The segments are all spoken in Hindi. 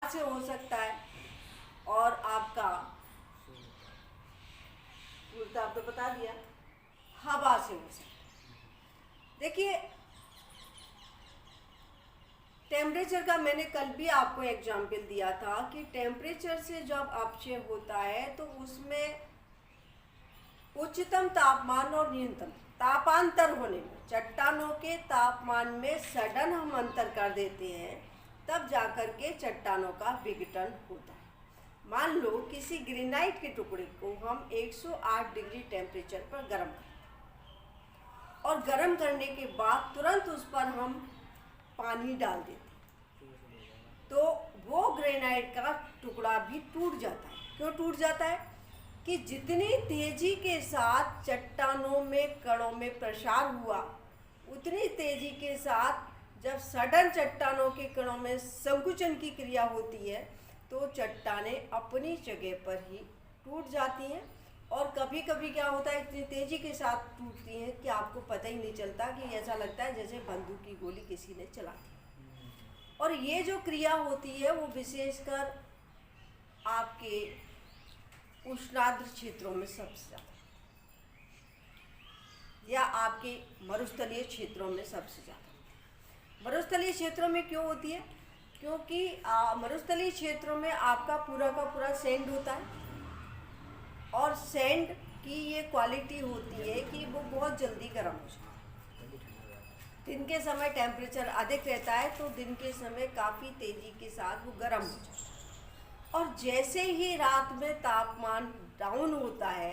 से हो सकता है और आपका उल्टा तो बता दिया हवा से हो सकता है। देखिए टेम्परेचर का मैंने कल भी आपको एग्जाम्पल दिया था कि टेम्परेचर से जब अपक्षय होता है तो उसमें उच्चतम तापमान और न्यूनतम तापांतर होने में चट्टानों के तापमान में सडन हम अंतर कर देते हैं, तब जाकर के चट्टानों का विघटन होता है। मान लो किसी ग्रेनाइट के टुकड़े को हम 108 डिग्री टेम्परेचर पर गर्म करें और गर्म करने के बाद तुरंत उस पर हम पानी डाल देते तो वो ग्रेनाइट का टुकड़ा भी टूट जाता है। क्यों टूट जाता है? कि जितनी तेजी के साथ चट्टानों में कणों में प्रसार हुआ, उतनी तेजी के साथ जब सडन चट्टानों के कणों में संकुचन की क्रिया होती है तो चट्टानें अपनी जगह पर ही टूट जाती हैं। और कभी कभी क्या होता है, इतनी तेजी के साथ टूटती हैं कि आपको पता ही नहीं चलता, कि ऐसा लगता है जैसे बंदूक की गोली किसी ने चला दी। और ये जो क्रिया होती है वो विशेषकर आपके उष्णार्द्र क्षेत्रों में सबसे ज़्यादा, या आपके मरुस्थलीय क्षेत्रों में सबसे ज़्यादा। मरुस्थलीय क्षेत्रों में क्यों होती है? क्योंकि मरुस्थलीय क्षेत्रों में आपका पूरा का पूरा सैंड होता है और सैंड की ये क्वालिटी होती है कि वो बहुत जल्दी गर्म हो जाता है। दिन के समय टेम्परेचर अधिक रहता है तो दिन के समय काफ़ी तेज़ी के साथ वो गर्म हो जाता है, और जैसे ही रात में तापमान डाउन होता है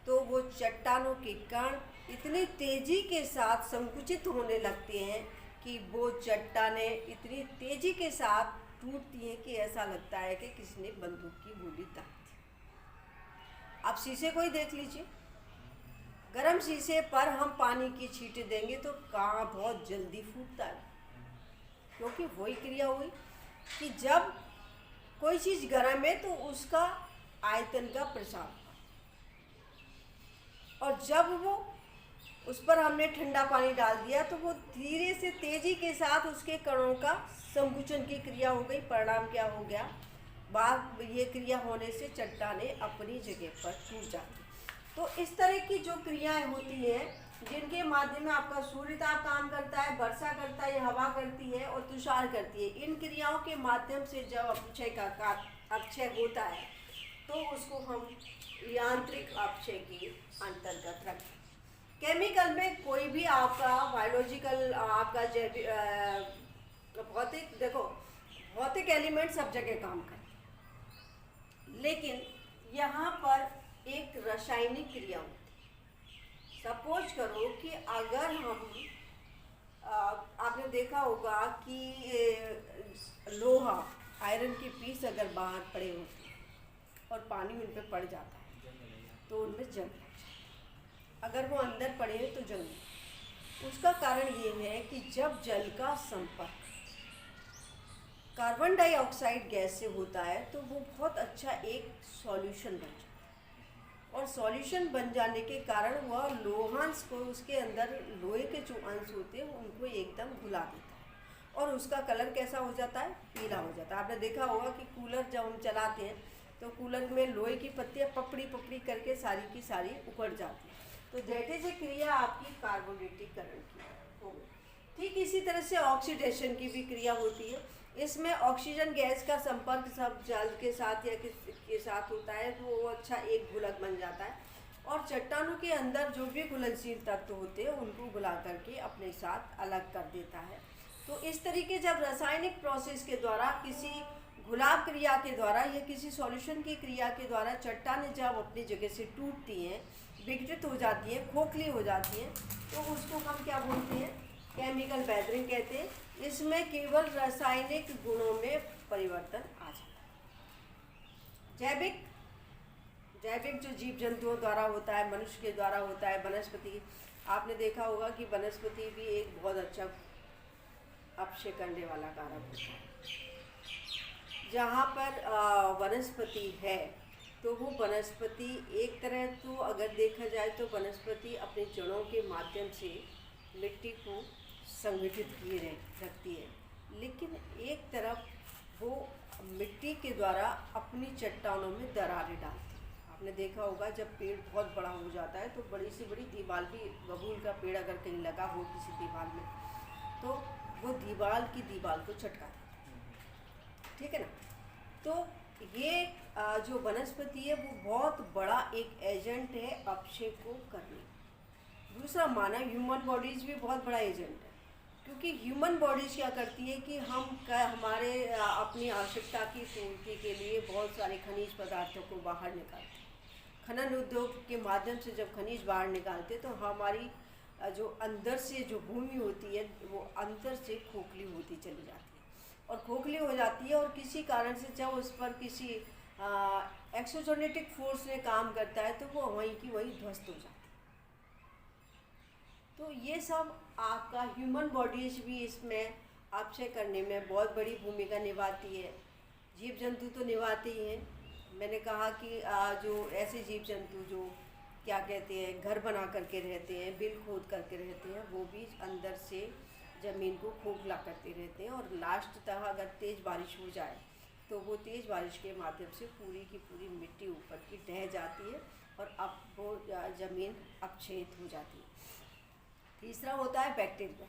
तो वो चट्टानों के कण इतनी तेज़ी के साथ संकुचित होने लगते हैं कि वो चट्टानें इतनी तेज़ी के साथ टूटती हैं कि ऐसा लगता है कि किसी ने बंदूक की गोली दाग दी। आप शीशे को ही देख लीजिए, गर्म शीशे पर हम पानी की छींटे देंगे तो कहाँ बहुत जल्दी फूटता है, क्योंकि वही क्रिया हुई कि जब कोई चीज़ गर्म है तो उसका आयतन का प्रसार, और जब वो उस पर हमने ठंडा पानी डाल दिया तो वो धीरे से तेज़ी के साथ उसके कणों का संकुचन की क्रिया हो गई। परिणाम क्या हो गया? बाद ये क्रिया होने से चट्टानें अपनी जगह पर टूट जाती। तो इस तरह की जो क्रियाएं होती हैं जिनके माध्यम में आपका सूर्य ताप काम करता है, वर्षा करता है, हवा करती है और तुषार करती है, इन क्रियाओं के माध्यम से जब अपक्षय का अपक्षय होता है तो उसको हम यांत्रिक अपक्षय के अंतर्गत रखते हैं। केमिकल में कोई भी आपका बायोलॉजिकल आपका भौतिक, देखो भौतिक एलिमेंट सब जगह काम करते हैं, लेकिन यहाँ पर एक रासायनिक क्रिया होती है। सपोज करो कि अगर हम आपने देखा होगा कि लोहा, आयरन के पीस अगर बाहर पड़े होते हैं और पानी उन पर पड़ जाता है तो उनमें जंग लग जाता है। अगर वो अंदर पड़े हैं तो जंग। उसका कारण ये है कि जब जल का संपर्क कार्बन डाइऑक्साइड गैस से होता है तो वो बहुत अच्छा एक सॉल्यूशन बन जाता है, और सॉल्यूशन बन जाने के कारण वह लोहांश को, उसके अंदर लोहे के जो अंश होते हैं उनको एकदम घुला देता है और उसका कलर कैसा हो जाता है? पीला हो जाता है। आपने देखा होगा कि कूलर जब हम चलाते हैं तो कूलर में लोहे की पत्तियाँ पपड़ी पपड़ी करके सारी की सारी उखड़ जाती है। तो दैट इज ए क्रिया आपकी कार्बोनेटीकरण की हो गई। ठीक इसी तरह से ऑक्सीडेशन की भी क्रिया होती है। इसमें ऑक्सीजन गैस का संपर्क सब जल के साथ या किसी के साथ होता है तो वो अच्छा एक घुलक बन जाता है, और चट्टानों के अंदर जो भी घुलनशील तत्व होते हैं उनको घुला करके अपने साथ अलग कर देता है। तो इस तरीके जब रासायनिक प्रोसेस के द्वारा, किसी घुलाव क्रिया के द्वारा या किसी सॉल्यूशन की क्रिया के द्वारा चट्टानें जब अपनी जगह से टूटती हैं, विघटित हो जाती हैं, खोखली हो जाती हैं, तो उसको हम क्या बोलते हैं? केमिकल वेदरिंग कहते हैं। इसमें केवल रासायनिक गुणों में परिवर्तन आ जाता है। जैविक जो जीव जंतुओं द्वारा होता है, मनुष्य के द्वारा होता है, वनस्पति, आपने देखा होगा कि वनस्पति भी एक बहुत अच्छा अपक्षय करने वाला कारक होता है। जहाँ पर वनस्पति है तो वो वनस्पति एक तरह, तो अगर देखा जाए तो वनस्पति अपने जड़ों के माध्यम से मिट्टी को संगठित किए रखती है, लेकिन एक तरफ वो मिट्टी के द्वारा अपनी चट्टानों में दरारें डालते हैं। आपने देखा होगा जब पेड़ बहुत बड़ा हो जाता है तो बड़ी से बड़ी दीवार भी, बबूल का पेड़ अगर कहीं लगा हो किसी दीवार में, तो वो दीवार की दीवार को चटका देता है, ठीक है ना। तो ये जो वनस्पति है वो बहुत बड़ा एक एजेंट है अपक्षय को करने। दूसरा माना ह्यूमन बॉडीज़ भी बहुत बड़ा एजेंट है, क्योंकि ह्यूमन बॉडीज़ क्या करती है कि हमारे अपनी आवश्यकता की पूर्ति के लिए बहुत सारे खनिज पदार्थों को बाहर निकालते हैं। खनन उद्योग के माध्यम से जब खनिज बाहर निकालते हैं तो हमारी जो अंदर से जो भूमि होती है वो अंदर से खोखली होती चली जाती है, और खोखली हो जाती है, और किसी कारण से जब उस पर किसी एक्सोजेनेटिक फोर्स ने काम करता है तो वो वहीं की वहीं ध्वस्त हो जाती है। तो ये सब आपका ह्यूमन बॉडीज़ भी इसमें अपक्षय करने में बहुत बड़ी भूमिका निभाती है। जीव जंतु तो निभाते ही हैं। मैंने कहा कि जो ऐसे जीव जंतु जो क्या कहते हैं घर बना करके रहते हैं, बिल खोद करके रहते हैं, वो भी अंदर से ज़मीन को खोखला करते रहते हैं, और लास्ट तक अगर तेज़ बारिश हो जाए तो वो तेज़ बारिश के माध्यम से पूरी की पूरी मिट्टी ऊपर की ढह जाती है और अब वो ज़मीन अपक्षयित हो जाती है। तीसरा होता है बैक्टीरिया।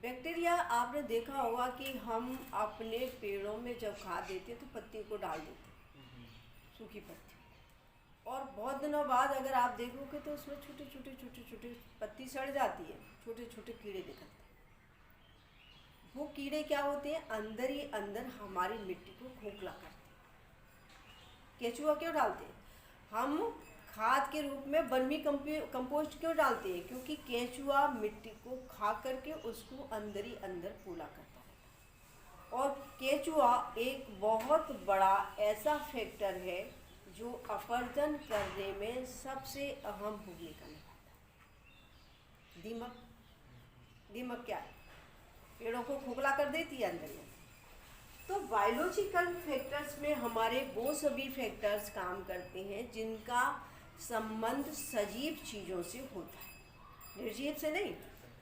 बैक्टीरिया आपने देखा होगा कि हम अपने पेड़ों में जब खाद देते हैं तो पत्ती को डाल देते हैं, सूखी पत्ती, और बहुत दिनों बाद अगर आप देखोगे तो उसमें छोटे छोटे छोटे छोटे पत्ती सड़ जाती है, छोटे छोटे कीड़े निकलते हैं। वो कीड़े क्या होते हैं, अंदर ही अंदर हमारी मिट्टी को खोखला करते हैं। केचुआ क्यों डालते हैं हम खाद के रूप में? वर्मी कंपोस्ट क्यों डालते हैं? क्योंकि केचुआ मिट्टी को खा करके उसको अंदर ही अंदर फूला करता है। और केचुआ एक बहुत बड़ा ऐसा फैक्टर है जो अपर्दन करने में सबसे अहम भूमिका निभाता है। दीमक, दीमक क्या है? पेड़ों को खोखला कर देती है अंदर में। तो बायोलॉजिकल फैक्टर्स में हमारे वो सभी फैक्टर्स काम करते हैं जिनका संबंध सजीव चीज़ों से होता है, निर्जीव से नहीं,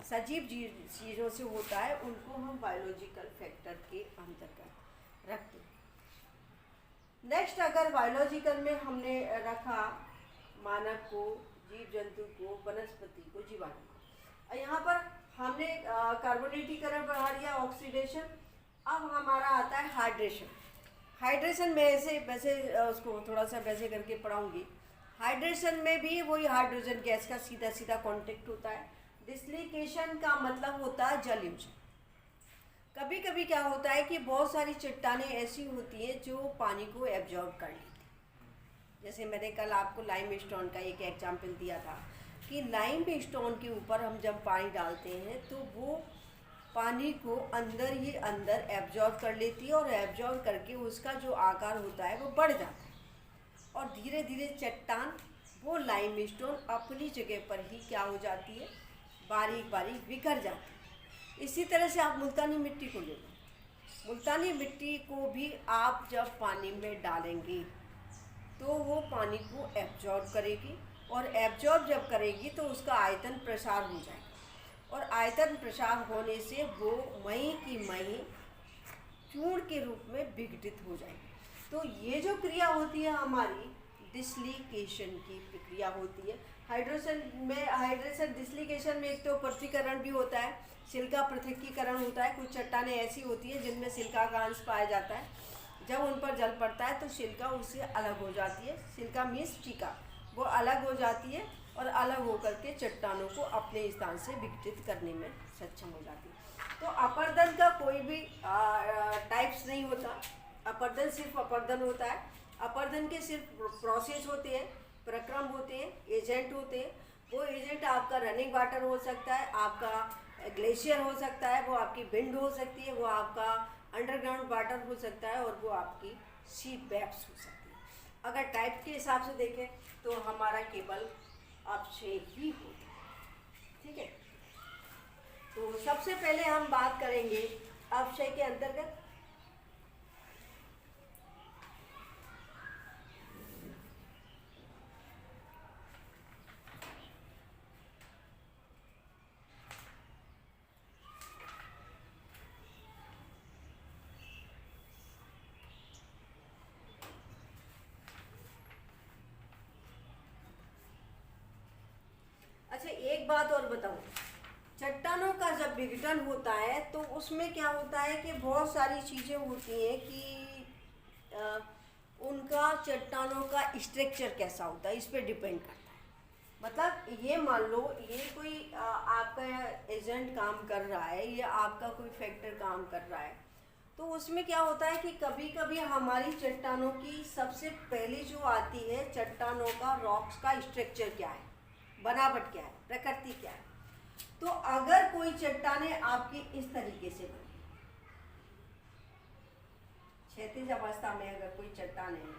सजीव चीज़ों से होता है, उनको हम बायोलॉजिकल फैक्टर के अंतर्गत रखते हैं। नेक्स्ट, अगर बायोलॉजिकल में हमने रखा मानव को, जीव जंतु को, वनस्पति को, जीवाणु को, यहाँ पर हमने कार्बोनेटीकरण बढ़ा दिया, ऑक्सीडेशन। अब हमारा आता है हाइड्रेशन। हाइड्रेशन में ऐसे वैसे उसको थोड़ा सा वैसे करके पढ़ाऊँगी। हाइड्रेशन में भी वही हाइड्रोजन गैस का सीधा सीधा कांटेक्ट होता है। डिस्लिकेशन का मतलब होता है जलयोजन। कभी कभी क्या होता है कि बहुत सारी चट्टानें ऐसी होती हैं जो पानी को एब्जॉर्ब कर लेती हैं। जैसे मैंने कल आपको लाइम स्टोन का एक एग्जाम्पल दिया था कि लाइम स्टोन के ऊपर हम जब पानी डालते हैं तो वो पानी को अंदर ही अंदर एब्जॉर्ब कर लेती है, और एब्जॉर्ब करके उसका जो आकार होता है वो बढ़ जाता है, और धीरे धीरे चट्टान वो लाइम स्टोन अपनी जगह पर ही क्या हो जाती है, बारीक बारीक बिखर जाती है। इसी तरह से आप मुल्तानी मिट्टी को ले लो। मुल्तानी मिट्टी को भी आप जब पानी में डालेंगे तो वो पानी को एब्जॉर्ब करेगी, और एब्जॉर्ब जब करेगी तो उसका आयतन प्रसार हो जाएगा, और आयतन प्रसार होने से वो मई की मई चूर्ण के रूप में विघटित हो जाएगी। तो ये जो क्रिया होती है हमारी डिस्लिकेशन की प्रक्रिया होती है। हाइड्रेशन डिस्लिकेशन में एक तो पृथक्करण भी होता है, सिलिका पृथक्कीकरण होता है। कुछ चट्टानें ऐसी होती हैं जिनमें सिलिका का अंश पाया जाता है, जब उन पर जल पड़ता है तो सिलिका उससे अलग हो जाती है। सिलिका मीन्स चीका, वो अलग हो जाती है और अलग होकर के चट्टानों को अपने स्थान से विघटित करने में सक्षम हो जाती है। तो अपर्दन का कोई भी टाइप्स नहीं होता। अपर्दन सिर्फ अपर्दन होता है। अपर्दन के सिर्फ प्रोसेस होते हैं, प्रक्रम होते हैं, एजेंट होते हैं। वो एजेंट आपका रनिंग वाटर हो सकता है, आपका ग्लेशियर हो सकता है, वो आपकी विंड हो सकती है, वो आपका अंडरग्राउंड वाटर हो सकता है, और वो आपकी सी बैप्स हो सकती है। अगर टाइप के हिसाब से देखें तो हमारा केवल अपक्षय ही होता है, ठीक है। तो सबसे पहले हम बात करेंगे अपक्षय के अंतर्गत। बात और बताऊं, चट्टानों का जब विघटन होता है तो उसमें क्या होता है कि बहुत सारी चीज़ें होती हैं कि उनका चट्टानों का स्ट्रक्चर कैसा होता है इस पे डिपेंड करता है। मतलब ये मान लो ये कोई आपका एजेंट काम कर रहा है या आपका कोई फैक्टर काम कर रहा है, तो उसमें क्या होता है कि कभी कभी हमारी चट्टानों की सबसे पहले जो आती है चट्टानों का रॉक्स का स्ट्रक्चर क्या है, बनावट क्या है, प्रकृति क्या है। तो अगर कोई चट्टानें आपकी इस तरीके से बनी, क्षैतिज अवस्था में अगर कोई चट्टानें है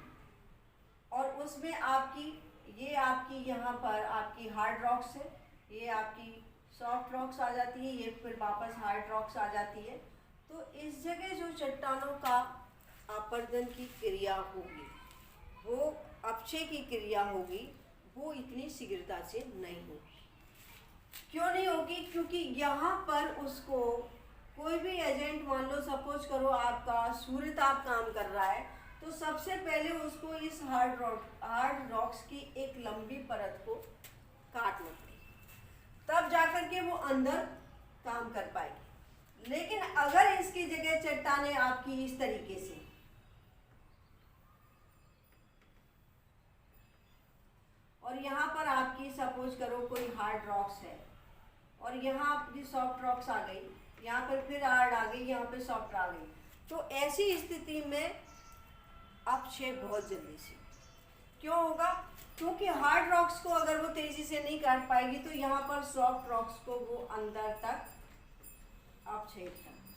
और उसमें आपकी ये आपकी यहाँ पर आपकी हार्ड रॉक्स है, ये आपकी सॉफ्ट रॉक्स आ जाती है, ये फिर वापस हार्ड रॉक्स आ जाती है, तो इस जगह जो चट्टानों का आपर्दन की क्रिया होगी, वो अपक्षय की क्रिया होगी, वो इतनी शीघ्रता से नहीं होगी। क्यों नहीं होगी? क्योंकि यहाँ पर उसको कोई भी एजेंट, मान लो सपोज करो आपका सूर्य ताप काम कर रहा है, तो सबसे पहले उसको इस हार्ड रॉक्स की एक लंबी परत को काटना पड़ेगा, तब जाकर के वो अंदर काम कर पाएगी। लेकिन अगर इसकी जगह चट्टानें आपकी इस तरीके से, और यहाँ पर आपकी सपोज करो कोई हार्ड रॉक्स है और यहाँ आपकी सॉफ्ट रॉक्स आ गई, यहाँ पर फिर हार्ड आ गई, यहाँ पे सॉफ्ट आ गई, तो ऐसी स्थिति में अपक्षय बहुत जल्दी से क्यों होगा? क्योंकि हार्ड रॉक्स को अगर वो तेजी से नहीं काट पाएगी तो यहाँ पर सॉफ्ट रॉक्स को वो अंदर तक अपछेद करेगी,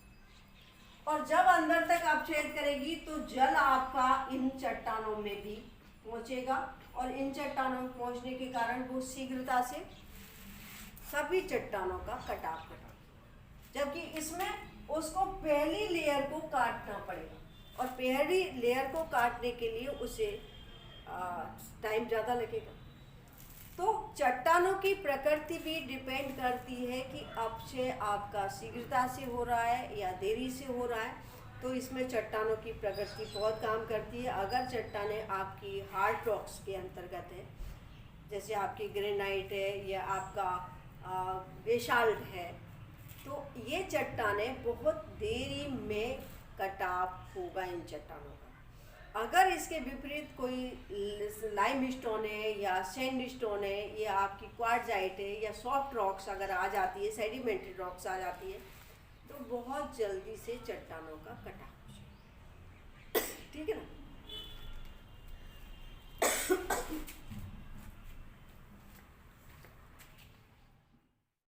और जब अंदर तक अपछेद करेगी तो जल आपका इन चट्टानों में भी पहुँचेगा, और इन चट्टानों में पहुँचने के कारण वो शीघ्रता से सभी चट्टानों का कटाव करेगी। जबकि इसमें उसको पहली लेयर को काटना पड़ेगा, और पहली लेयर को काटने के लिए उसे टाइम ज़्यादा लगेगा। तो चट्टानों की प्रकृति भी डिपेंड करती है कि अपक्षय आपका शीघ्रता से हो रहा है या देरी से हो रहा है, तो इसमें चट्टानों की प्रकृति बहुत काम करती है। अगर चट्टानें आपकी हार्ड रॉक्स के अंतर्गत है, जैसे आपकी ग्रेनाइट है या आपका बेसाल्ट है, तो ये चट्टानें बहुत देरी में कटाव होगा इन चट्टानों का। अगर इसके विपरीत कोई लाइमस्टोन है या सैंडस्टोन है या आपकी क्वार्ट्जाइट है या सॉफ्ट रॉक्स अगर आ जाती है, सेडिमेंट्री रॉक्स आ जाती है, तो बहुत जल्दी से चट्टानों का कटाव हो जाएगा। ठीक है ना?